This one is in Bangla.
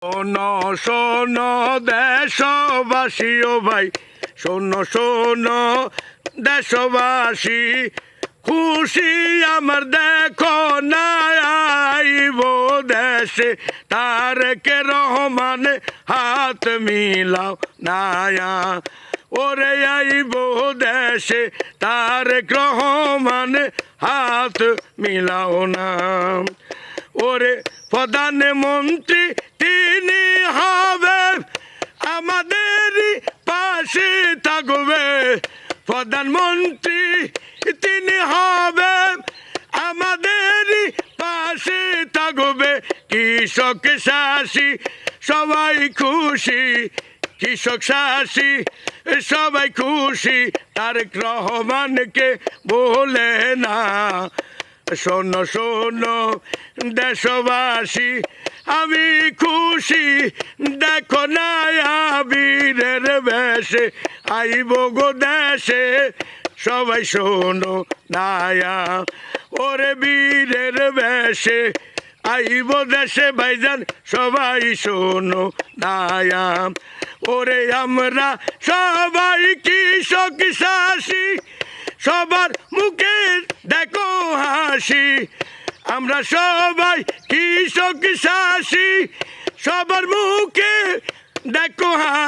শোনো শোনো দেশবাসী ও ভাই, শোনো শোনো দেশবাসী, খুশি আমার দেখো না আইব দেশে, তারেক রহমান হাত মিলাও নায়া। ওরে আইব দেশে তারেক রহমান হাত মিলাও না। ওরে প্রধানমন্ত্রী তিনি হবে, আমাদের পাশে থাকবে। প্রধানমন্ত্রী তিনি হবে, আমাদের পাশে থাকবে। কৃষক শাসী সবাই খুশি, কৃষক শাসী সবাই খুশি, তারেক রহমানকে বলে না। শোনো শোনো দেশবাসী, আমি খুশি দেখো না বীরের বেশে আইব গো দেশে, সবাই শোনো নায়া। ওরে বীরের বেশে আইব দেশে ভাইজান, সবাই শোনো নায়া। ওরে আমরা সবাই কৃষক শাসী, সবার মুখে দেখো হাসি। আমরা সবাই কৃষক শাসী, সবার মুখে দেখো হাসি।